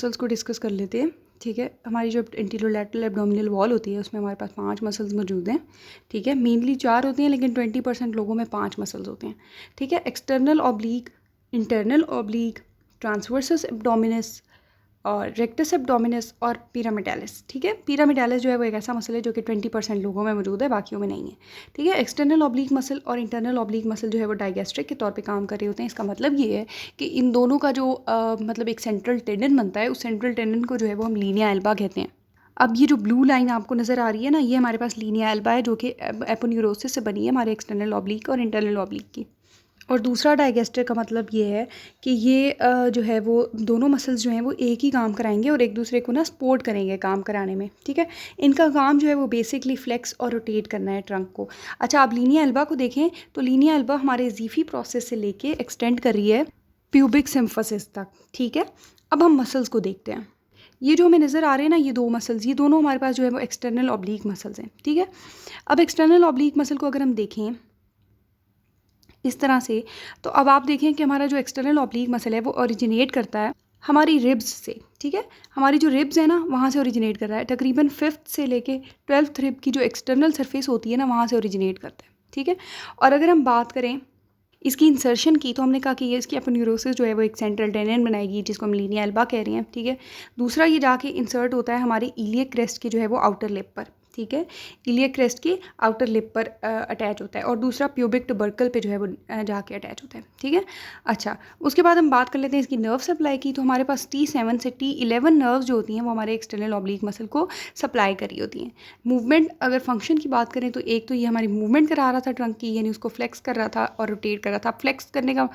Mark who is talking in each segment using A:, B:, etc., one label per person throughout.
A: Muscles को discuss कर लेते हैं। ठीक है, हमारी जो एंटीरोलैटरल एब्डोमिनल वॉल होती है उसमें हमारे पास 5 मसल्स मौजूद हैं। ठीक है, मेनली 4 होती हैं लेकिन 20% लोगों में 5 मसल्स होते हैं। ठीक है, external oblique, internal oblique, transversus abdominis और रेक्टस एब्डोमिनस और पिरामिडालिस। ठीक है, पिरामिडालिस जो है वो एक ऐसा मसल है जो कि 20% लोगों में मौजूद है, बाकियों में नहीं है। ठीक है, एक्सटर्नल ऑब्लिक मसल और इंटरनल ऑब्लिक मसल जो है वो डाइगैस्ट्रिक के तौर पे काम कर रहे होते हैं। इसका मतलब ये है कि इन दोनों का जो मतलब एक सेंट्रल टेंडन बनता है, उस सेंट्रल टेंडन को जो है वो हम लीनिया एल्बा कहते हैं। अब ये जो ब्लू लाइन आपको नज़र आ रही है ना, ये हमारे पास लीनिया एल्बा है जो कि एपोन्यूरोसिस से बनी है हमारे एक्सटर्नल ऑब्लिक और इंटरनल ऑब्लिक की। और दूसरा डाइगेस्टर का मतलब ये है कि ये जो है वो दोनों मसल्स जो हैं वो एक ही काम कराएंगे और एक दूसरे को ना सपोर्ट करेंगे काम कराने में। ठीक है, इनका काम जो है वो बेसिकली फ्लेक्स और रोटेट करना है ट्रंक को। अच्छा, आप लीनिया एल्बा को देखें तो लीनिया एल्बा हमारे ज़ीफ़ी प्रोसेस से लेके एक्सटेंड कर रही है प्यूबिक सिम्फसिस तक। ठीक है, अब हम मसल्स को देखते हैं। ये जो हमें नज़र आ रहे हैं ना, ये 2 मसल्स, ये दोनों हमारे पास जो है वो एक्सटर्नल ऑब्लिक मसल्स हैं। ठीक है, अब एक्सटर्नल ऑब्लिक मसल को अगर हम देखें इस तरह से, तो अब आप देखें कि हमारा जो एक्सटर्नल ऑब्लिक मसल है वो ओरिजिनेट करता है हमारी रिब्स से। ठीक है, हमारी जो रिब्स है ना वहाँ से ओरिजिनेट कर रहा है, तकरीबन 5th से लेके 12th रिब की जो एक्सटर्नल सरफेस होती है ना वहाँ से ओरिजिनेट करता है। ठीक है, और अगर हम बात करें इसकी इंसर्शन की, तो हमने कहा कि ये इसकी एपोन्यूरोसिस जो है वो एक सेंट्रल टेंडन बनाएगी जिसको हम लीनिया एल्बा कह रहे हैं। ठीक है, दूसरा ये जाके इंसर्ट होता है हमारे इलियक क्रेस्ट की जो है वो आउटर लिप पर। ठीक है, इलियक क्रेस्ट की आउटर लिप पर अटैच होता है और दूसरा प्यूबिक टुबर्कल पे जो है वो जाके अटैच होता है। ठीक है, अच्छा, उसके बाद हम बात कर लेते हैं इसकी नर्व सप्लाई की। तो हमारे पास T7 से T11 नर्व्स जो होती हैं वो हमारे एक्सटर्नल ऑब्लिक मसल को सप्लाई करी होती हैं। मूवमेंट अगर फंक्शन की बात करें तो एक तो ये हमारी मूवमेंट करा रहा था ट्रंक की, यानी उसको फ्लेक्स कर रहा था और रोटेट कर रहा था। फ्लेक्स करने का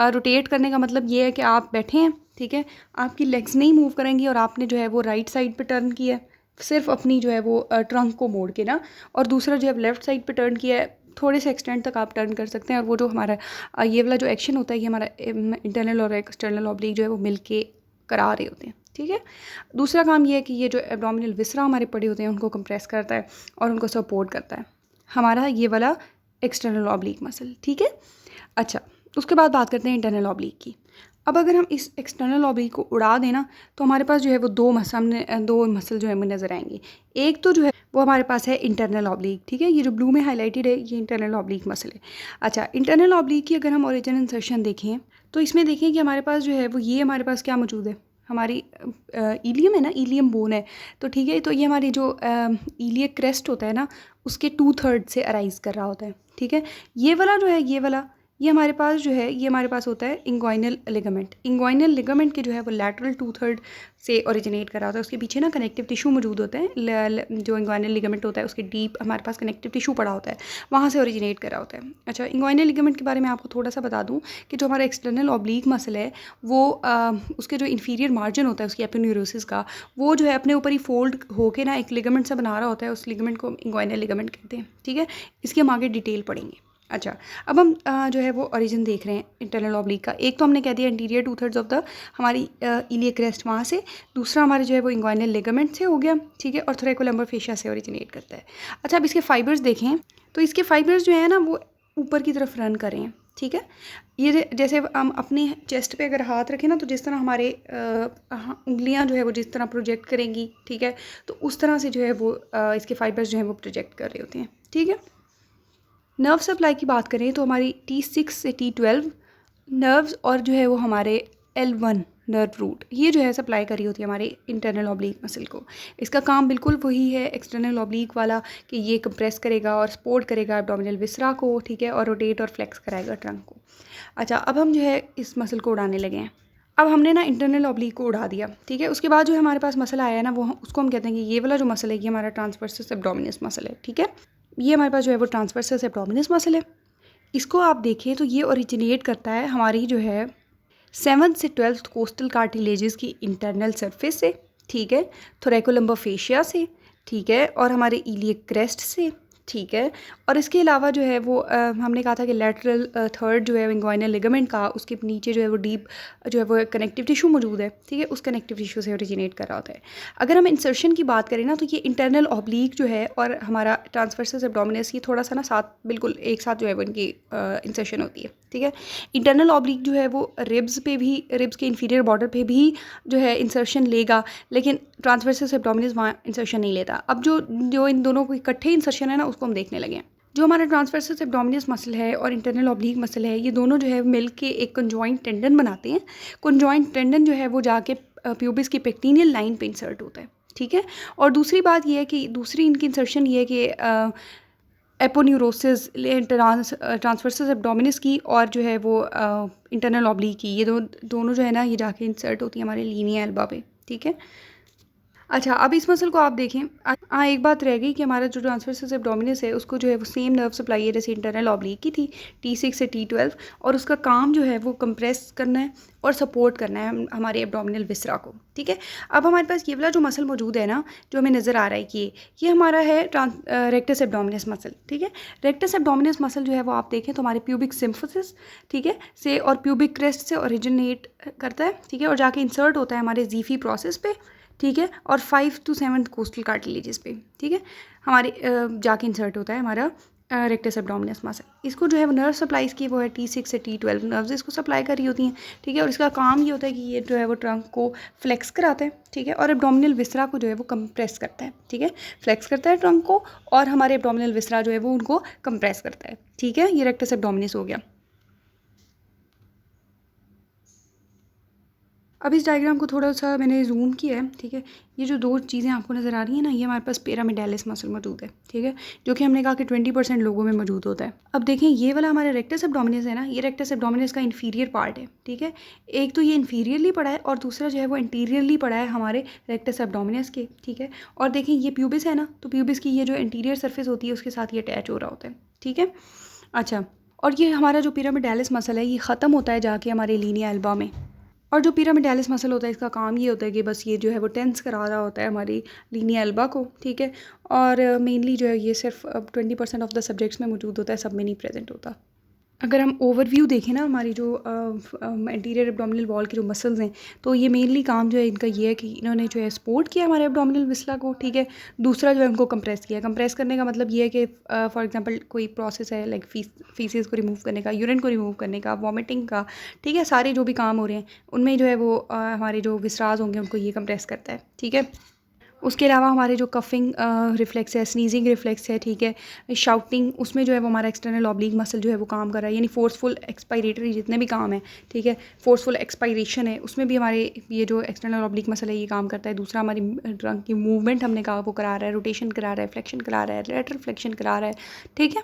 A: रोटेट करने का मतलब ये है कि आप बैठे हैं, ठीक है, आपकी लेग्स नहीं मूव करेंगी और आपने जो है वो राइट साइड पे टर्न किया है, सिर्फ अपनी जो है वो ट्रंक को मोड़ के ना, और दूसरा जो है लेफ़्ट साइड पे टर्न किया है, थोड़े से एक्सटेंट तक आप टर्न कर सकते हैं। और वो जो हमारा ये वाला जो एक्शन होता है ये हमारा इंटरनल और एक्सटर्नल ऑब्लिक जो है वो मिल के करा रहे होते हैं। ठीक है, दूसरा काम ये है कि ये जो एब्डोमिनल विसरा हमारे पड़े होते हैं उनको कंप्रेस करता है और उनको सपोर्ट करता है हमारा ये वाला एक्सटर्नल ऑब्लिक मसल। ठीक है, अच्छा, उसके बाद बात करते हैं इंटरनल ऑब्लिक की। अब अगर हम इस एक्सटर्नल ऑब्लिक को उड़ा देना तो हमारे पास जो है वो दो मसल जो है हमें नज़र आएंगे। एक तो जो है वो हमारे पास है इंटरनल ऑब्लिक। ठीक है, ये जो ब्लू में हाईलाइटेड है ये इंटरनल ऑब्लिक मसल है। अच्छा, इंटरनल ऑब्लिक की अगर हम ओरिजिन इंसर्शन देखें तो इसमें देखें कि हमारे पास जो है वो ये हमारे पास क्या मौजूद है, हमारी इलियम है ना, इलियम बोन है। तो ठीक है, तो ये हमारी जो इलियक क्रेस्ट होता है ना उसके 2/3 से अराइज कर रहा होता है। ठीक है, ये वाला जो है ये हमारे पास जो है ये हमारे पास होता है इंग्वाइनल लिगामेंट। इंग्वाइनल लिगामेंट के जो है वो लैटरल 2/3 से ओरिजिनेट कर रहा होता है। उसके पीछे ना कनेक्टिव टिश्यू मौजूद होता है, जो इंग्वाइनल लिगामेंट होता है उसके डीप हमारे पास कनेक्टिव टिश्यू पड़ा होता है, वहाँ से ओरिजिनेट कर रहा होता है। अच्छा, इंग्वाइनल लिगामेंट के बारे में आपको थोड़ा सा बता दूँ कि जो हमारा एक्सटर्नल ऑब्लिक मसल है वो उसके जो इन्फीरियर मार्जिन होता है उसकी एपोन्यूरोसिस का, वो जो है अपने ऊपर ही फोल्ड होकर ना एक लिगामेंट सा बना रहा होता है, उस लिगामेंट को इंग्वाइनल लिगामेंट कहते हैं। ठीक है, इसकी हम आगे डिटेल पढ़ेंगे। अच्छा, अब हम जो है वो ओरिजिन देख रहे हैं इंटरनल ऑब्लिक का। एक तो हमने कह दिया इंटीरियर 2/3 ऑफ द हमारी इलियक क्रेस्ट वहाँ से, दूसरा हमारे जो है वो इंग्वाइनल लिगामेंट से हो गया। ठीक है, और थोरेकोलम्बर फेशिया से ओरिजिनेट करता है। अच्छा, अब इसके फाइबर्स देखें तो इसके फाइबर्स जो है ना वो ऊपर की तरफ रन कर रहे हैं। ठीक है, ये जैसे हम अपने चेस्ट पे अगर हाथ रखें ना तो जिस तरह हमारे उंगलियां जो है वो जिस तरह प्रोजेक्ट करेंगी, ठीक है, तो उस तरह से जो है वो इसके फाइबर्स जो हैं वो प्रोजेक्ट कर रहे होते हैं। ठीक है, नर्व सप्लाई की बात करें तो हमारी T6 से T12 नर्व्स और जो है वो हमारे L1 नर्व रूट, ये जो है सप्लाई करी होती है हमारे इंटरनल ऑब्लिक मसल को। इसका काम बिल्कुल वही है एक्सटर्नल ऑब्लिक वाला कि ये कंप्रेस करेगा और सपोर्ट करेगा एब्डोमिनल विसरा को। ठीक है, और रोटेट और फ्लेक्स कराएगा ट्रंक को। अच्छा, अब हम जो है इस मसल को उड़ाने लगे हैं। अब हमने ना इंटरनल ऑब्लिक को उड़ा दिया। ठीक है, उसके बाद जो हमारे पास मसल आया है ना वो उसको हम कहते हैं कि ये वाला जो मसल है ये हमारा ट्रांसवर्सस एब्डोमिनस मसल है। ठीक है, ये हमारे पास जो है वो ट्रांसवर्सस एब्डोमिनस मसल है। इसको आप देखें तो ये ओरिजिनेट करता है हमारी जो है 7th से 12th कोस्टल कार्टिलेजेस की इंटरनल सरफेस से। ठीक है, थोरेकोलम्बर फेशिया से। ठीक है, और हमारे इलियक क्रेस्ट से। ठीक है। और इसके अलावा जो है वो हमने कहा था कि लैटरल थर्ड जो है इंग्वाइनल लिगामेंट का, उसके नीचे जो है वो डीप जो है वो कनेक्टिव टिश्यू मौजूद है, ठीक है, उस कनेक्टिव टिश्यू से ओरिजिनेट कर रहा होता है। अगर हम इंसर्शन की बात करें ना, तो ये इंटरनल ऑब्लिक जो है और हमारा ट्रांसवर्सस एब्डोमिनस, ये थोड़ा सा ना साथ बिल्कुल एक साथ जो है वो इनकी इंसर्शन होती है, ठीक है। इंटरनल ऑब्लिक जो है वो रिब्स पे भी, रिब्स के इंफीरियर बॉर्डर पे भी जो है इंसर्शन लेगा, लेकिन ट्रांसवर्सस एब्डोमिनस वहाँ इंसर्शन नहीं लेता। अब जो इन दोनों को इकट्ठे इंसर्शन है ना, उसको हम देखने लगे हैं। जो हमारा ट्रांसवर्सस एब्डोमिनस मसल है और इंटरनल ऑब्लिक मसल है, ये दोनों जो है मिल के एक कंजॉइंट टेंडन बनाते हैं। कंजॉइंट टेंडन जो है वो जाके प्यूबिस की पेक्टिनियल लाइन पे इंसर्ट होता है, ठीक है। और दूसरी बात ये है कि दूसरी इनकी इंसर्शन ये है कि एपोन्यूरोसिस ट्रांसवर्सस एब्डोमिनस की और जो है वो इंटरनल ऑब्लिक की, ये दोनों जो है ना, ये जाके इंसर्ट होती है हमारे लीनिया एल्बा पे, ठीक है। अच्छा, अब इस मसल को आप देखें। हाँ, एक बात रह गई कि हमारा जो ट्रांसवर्सस एब्डोमिनस है, उसको जो है वो सेम नर्व सप्लाई है जैसे इंटरनल ऑब्लिक की थी, T6 से T12, और उसका काम जो है वो कंप्रेस करना है और सपोर्ट करना है हमारे एब्डोमिनल विसरा को, ठीक है। अब हमारे पास ये वाला जो मसल मौजूद है ना, जो हमें नज़र आ रहा है कि ये हमारा है रेक्टस एब्डोमिनस मसल, ठीक है। रेक्टस एब्डोमिनस मसल जो है वो आप देखें तो हमारे प्यूबिक सिम्फिसिस, ठीक है, से और प्यूबिक क्रेस्ट से ओरिजिनेट करता है, ठीक है, और जाके इंसर्ट होता है हमारे जीफी प्रोसेस पे, ठीक है, और 5 to 7 कोस्टल कार्टिलेजेस पे, ठीक है, हमारे जाके इंसर्ट होता है हमारा रेक्टस एब्डोमिनस मसल। इसको जो है वो नर्व सप्लाईज की वो है T6 से T12 नर्व्स इसको सप्लाई कर रही होती हैं, ठीक है। और इसका काम ये होता है कि ये जो है वो ट्रंक को फ्लेक्स कराता है, ठीक है, और एब्डोमिनल विसरा को जो है वो कंप्रेस करता है, ठीक है, फ्लेक्स करता है ट्रंक को, और हमारे एब्डोमिनल विसरा जो है वो उनको कंप्रेस करता है, ठीक है। ये रेक्टस एब्डोमिनस हो गया। अब इस डायग्राम को थोड़ा सा मैंने जूम किया है, ठीक है। ये जो दो चीज़ें आपको नज़र आ रही हैं ना, ये हमारे पास पिरामिडालिस मसल मौजूद है, ठीक है, जो कि हमने कहा कि 20% लोगों में मौजूद होता है। अब देखें, ये वाला हमारा रेक्टस एब्डोमिनस है ना, ये रेक्टस एब्डोमिनस का इन्फीरियर पार्ट है, ठीक है। एक तो ये इन्फीरियरली पड़ा है और दूसरा जो है वो इंटीरियरली पड़ा है हमारे रेक्टस एब्डोमिनस के, ठीक है। और देखें, ये प्यूबिस है ना, तो प्यूबिस की ये जो इंटीरियर सर्फेस होती है उसके साथ ये अटैच हो रहा होता है, ठीक है। अच्छा, और ये हमारा जो पिरामिडालिस मसल है, ये ख़त्म होता है जाके हमारे लीनिया एल्बा में। और जो पिरामिडालिस मसल होता है, इसका काम ये होता है कि बस ये जो है वो टेंस करा रहा होता है हमारी लीनिया एल्बा को, ठीक है। और मेनली जो है ये सिर्फ 20% ऑफ द सब्जेक्ट्स में मौजूद होता है, सब में नहीं प्रेजेंट होता। अगर हम ओवरव्यू देखें ना हमारी जो एंटीरियर एब्डोमिनल वॉल के जो मसल्स हैं, तो ये मेनली काम जो है इनका ये है कि इन्होंने जो है सपोर्ट किया हमारे एब्डोमिनल विसला को, ठीक है। दूसरा जो है उनको कंप्रेस किया। कंप्रेस करने का मतलब ये है कि फॉर एग्जांपल कोई प्रोसेस है लाइक फीसेस को रिमूव करने का, यूरिन को रिमूव करने का, वॉमिटिंग का, ठीक है, सारे जो भी काम हो रहे हैं उनमें जो है वो हमारे जो विसराज होंगे उनको ये कंप्रेस करता है, ठीक है। उसके अलावा हमारे जो कफिंग रिफ्लेक्स है, स्नीजिंग रिफ्लेक्स है, ठीक है, शाउटिंग, उसमें जो है वो हमारा एक्सटर्नल ऑब्लिक मसल जो है वो काम कर रहा है, यानी फोर्सफुल एक्सपायरेटरी जितने भी काम है, ठीक है, फोर्सफुल एक्सपायरेशन है, उसमें भी हमारे ये जो एक्सटर्नल ऑब्लिक मसल है ये काम करता है। दूसरा हमारी ट्रंक की मूवमेंट हमने कहा वो करा रहा है, रोटेशन करा रहा है, फ्लेक्शन करा रहा है, लेटरल फ्लेक्शन करा रहा है, ठीक है।